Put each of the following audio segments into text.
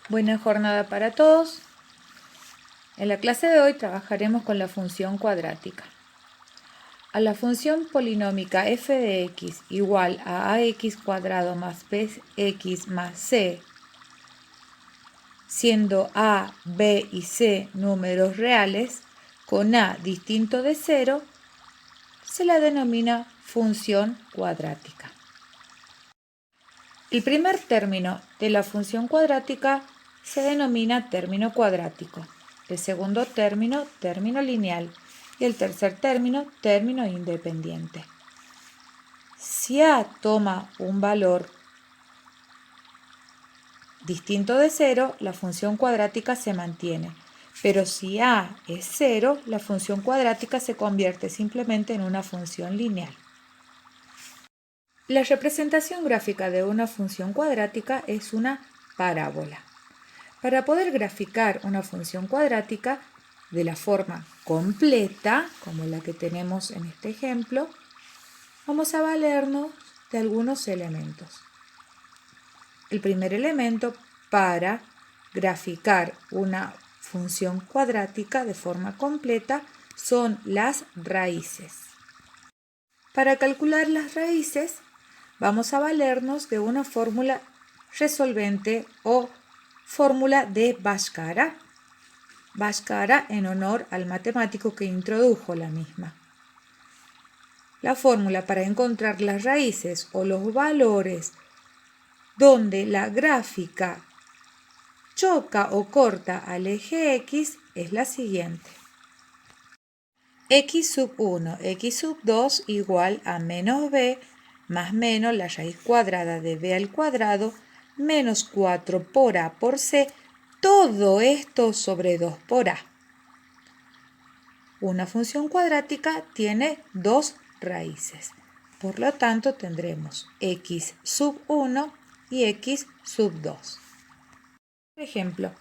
Buena jornada para todos. En la clase de hoy trabajaremos con la función cuadrática. A la función polinómica f de x igual a ax cuadrado más bx más c, siendo a, b y c números reales, con a distinto de 0, se la denomina función cuadrática. El primer término de la función cuadrática se denomina término cuadrático, el segundo término, término lineal, y el tercer término, término independiente. Si a toma un valor distinto de 0, la función cuadrática se mantiene, pero si a es 0, la función cuadrática se convierte simplemente en una función lineal. La representación gráfica de una función cuadrática es una parábola. Para poder graficar una función cuadrática de la forma completa, como la que tenemos en este ejemplo, vamos a valernos de algunos elementos. El primer elemento para graficar una función cuadrática de forma completa son las raíces. Para calcular las raíces, vamos a valernos de una fórmula resolvente o fórmula de Bhaskara. Bhaskara en honor al matemático que introdujo la misma. La fórmula para encontrar las raíces o los valores donde la gráfica choca o corta al eje X es la siguiente. X sub 1, X sub 2 igual a menos B más menos la raíz cuadrada de B al cuadrado menos 4 por A por C, todo esto sobre 2 por A. Una función cuadrática tiene dos raíces, por lo tanto tendremos X sub 1 y X sub 2. Por ejemplo,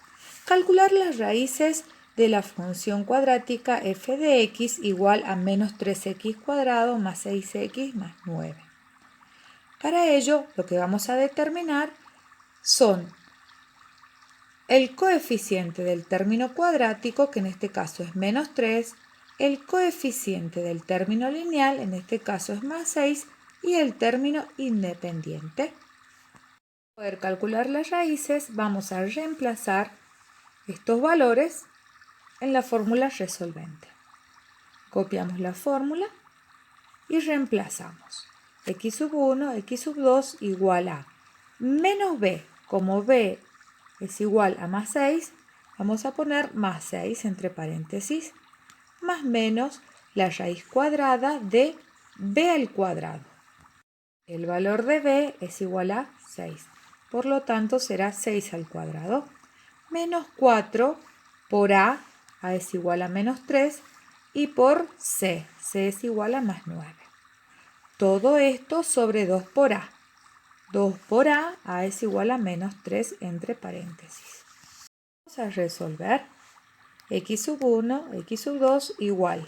calcular las raíces de la función cuadrática f de x igual a menos 3x cuadrado más 6x más 9. Para ello, lo que vamos a determinar son el coeficiente del término cuadrático, que en este caso es menos 3, el coeficiente del término lineal, en este caso es más 6, y el término independiente. Para poder calcular las raíces, vamos a reemplazar estos valores en la fórmula resolvente. Copiamos la fórmula y reemplazamos. X sub 1, X sub 2 igual a menos B. Como B es igual a más 6, vamos a poner más 6 entre paréntesis, más menos la raíz cuadrada de B al cuadrado. El valor de B es igual a 6, por lo tanto será 6 al cuadrado, menos 4 por A es igual a menos 3, y por C es igual a más 9. Todo esto sobre 2 por A. 2 por A es igual a menos 3 entre paréntesis. Vamos a resolver. X sub 1, X sub 2 igual.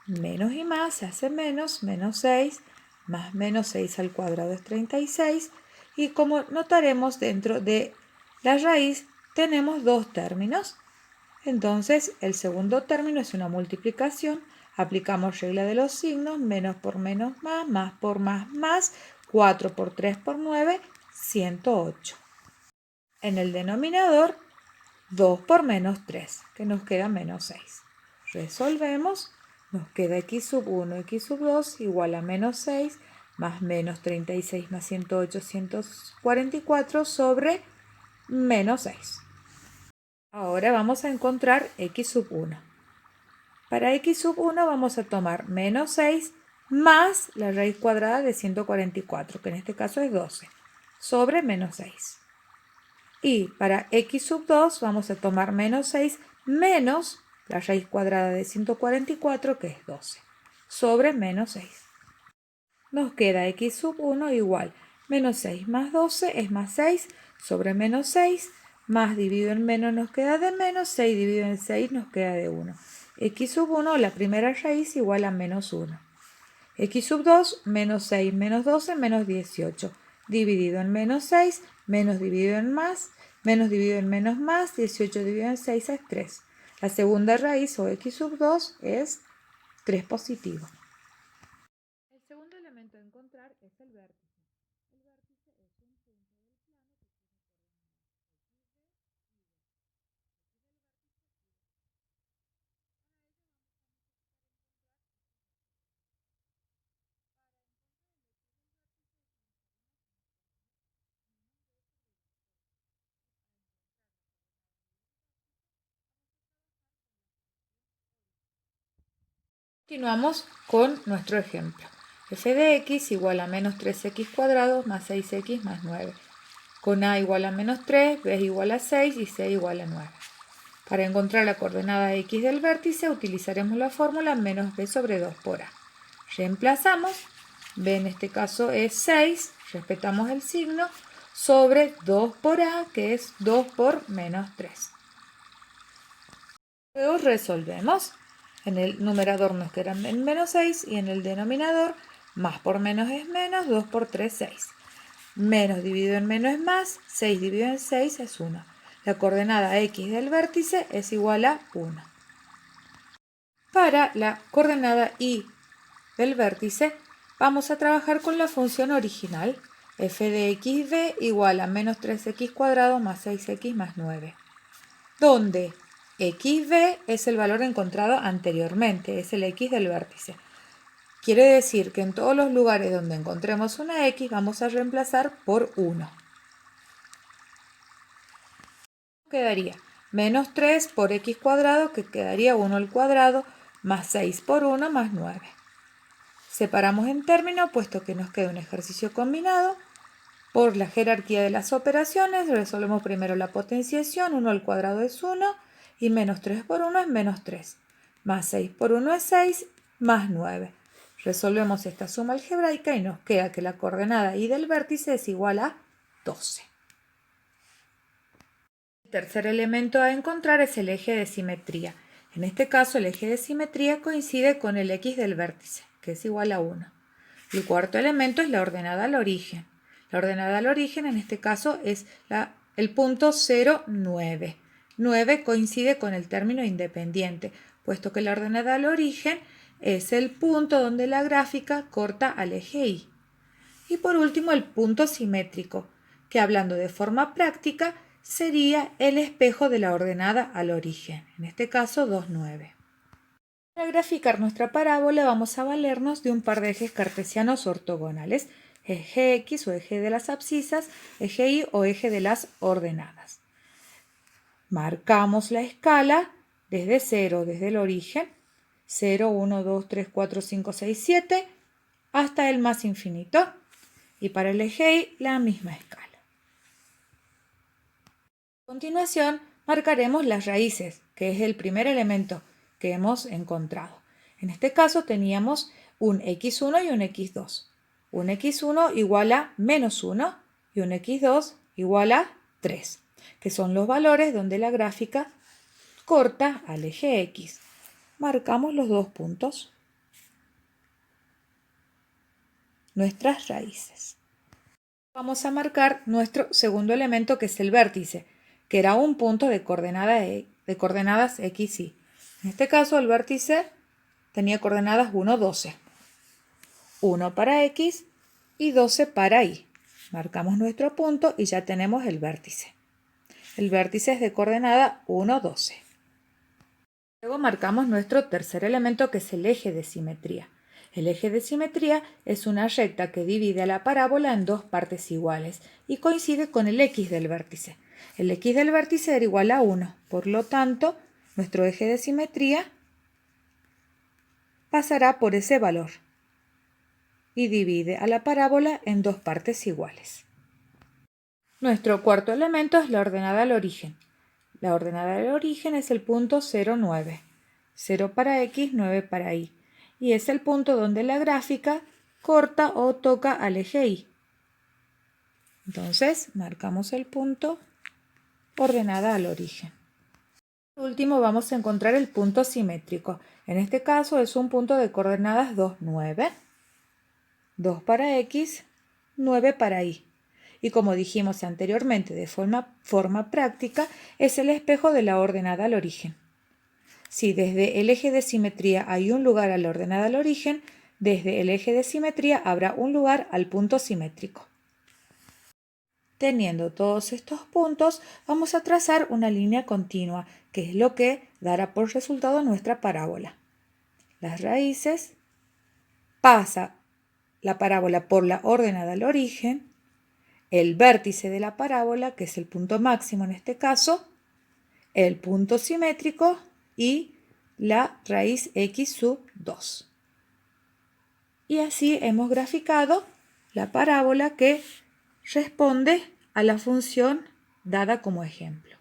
Menos y más se hace menos 6, más menos 6 al cuadrado es 36. Y como notaremos, dentro de la raíz tenemos dos términos. Entonces, el segundo término es una multiplicación. Aplicamos regla de los signos, menos por menos más por más, 4 por 3 por 9, 108. En el denominador, 2 por menos 3, que nos queda menos 6. Resolvemos, nos queda x sub 1, x sub 2 igual a menos 6, más menos 36 más 108, 144 sobre menos 6. Ahora vamos a encontrar x sub 1. Para x sub 1 vamos a tomar menos 6 más la raíz cuadrada de 144, que en este caso es 12, sobre menos 6. Y para x sub 2 vamos a tomar menos 6 menos la raíz cuadrada de 144, que es 12, sobre menos 6. Nos queda x sub 1 igual menos 6 más 12 es más 6 sobre menos 6. Más dividido en menos nos queda de menos, 6 dividido en 6 nos queda de 1. X sub 1, la primera raíz, igual a menos 1. X sub 2, menos 6 menos 12, menos 18. Dividido en menos 6, menos dividido en más, Menos dividido en menos más, 18 dividido en 6 es 3. La segunda raíz o x sub 2 es 3 positivo. El segundo elemento a encontrar es el vértice. El vértice es un punto del plano que tiene Continuamos con nuestro ejemplo. F de x igual a menos 3x cuadrado más 6x más 9. Con a igual a menos 3, b igual a 6 y c igual a 9. Para encontrar la coordenada x del vértice utilizaremos la fórmula menos b sobre 2 por a. Reemplazamos, b en este caso es 6, respetamos el signo, sobre 2 por a, que es 2 por menos 3. Luego resolvemos. En el numerador nos queda menos 6 y en el denominador más por menos es menos, 2 por 3, 6. Menos dividido en menos es más, 6 dividido en 6 es 1. La coordenada x del vértice es igual a 1. Para la coordenada y del vértice vamos a trabajar con la función original. F de xb igual a menos 3x cuadrado más 6x más 9. Donde xb es el valor encontrado anteriormente, es el x del vértice. Quiere decir que en todos los lugares donde encontremos una x vamos a reemplazar por 1. Quedaría menos 3 por x cuadrado, que quedaría 1 al cuadrado, más 6 por 1 más 9. Separamos en términos, puesto que nos queda un ejercicio combinado. Por la jerarquía de las operaciones, resolvemos primero la potenciación, 1 al cuadrado es 1, y menos 3 por 1 es menos 3, más 6 por 1 es 6, más 9. Resolvemos esta suma algebraica y nos queda que la coordenada y del vértice es igual a 12. El tercer elemento a encontrar es el eje de simetría. En este caso, el eje de simetría coincide con el x del vértice, que es igual a 1. El cuarto elemento es la ordenada al origen. La ordenada al origen en este caso es el punto 0, 9. 9 coincide con el término independiente, puesto que la ordenada al origen es el punto donde la gráfica corta al eje Y. Y por último el punto simétrico, que hablando de forma práctica sería el espejo de la ordenada al origen, en este caso 2, 9. Para graficar nuestra parábola vamos a valernos de un par de ejes cartesianos ortogonales, eje X o eje de las abscisas, eje Y o eje de las ordenadas. Marcamos la escala desde 0, desde el origen, 0, 1, 2, 3, 4, 5, 6, 7, hasta el más infinito. Y para el eje Y la misma escala. A continuación marcaremos las raíces, que es el primer elemento que hemos encontrado. En este caso teníamos un x1 y un x2. Un x1 igual a menos 1 y un x2 igual a 3, que son los valores donde la gráfica corta al eje X. Marcamos los dos puntos. Nuestras raíces. Vamos a marcar nuestro segundo elemento, que es el vértice, que era un punto de coordenadas x, y. En este caso el vértice tenía coordenadas 1, 12. 1 para x y 12 para y. Marcamos nuestro punto y ya tenemos el vértice. El vértice es de coordenada 1, 12. Luego marcamos nuestro tercer elemento, que es el eje de simetría. El eje de simetría es una recta que divide a la parábola en dos partes iguales y coincide con el x del vértice. El x del vértice era igual a 1, por lo tanto, nuestro eje de simetría pasará por ese valor y divide a la parábola en dos partes iguales. Nuestro cuarto elemento es la ordenada al origen. La ordenada del origen es el punto 0, 9. 0 para x, 9 para y. Y es el punto donde la gráfica corta o toca al eje Y. Entonces, marcamos el punto ordenada al origen. Por último, vamos a encontrar el punto simétrico. En este caso es un punto de coordenadas 2, 9. 2 para x, 9 para y. y como dijimos anteriormente de forma práctica, es el espejo de la ordenada al origen. Si desde el eje de simetría hay un lugar a la ordenada al origen, desde el eje de simetría habrá un lugar al punto simétrico. Teniendo todos estos puntos, vamos a trazar una línea continua, que es lo que dará por resultado nuestra parábola. Las raíces, pasa la parábola por la ordenada al origen, el vértice de la parábola, que es el punto máximo en este caso, el punto simétrico y la raíz x sub 2. Y así hemos graficado la parábola que responde a la función dada como ejemplo.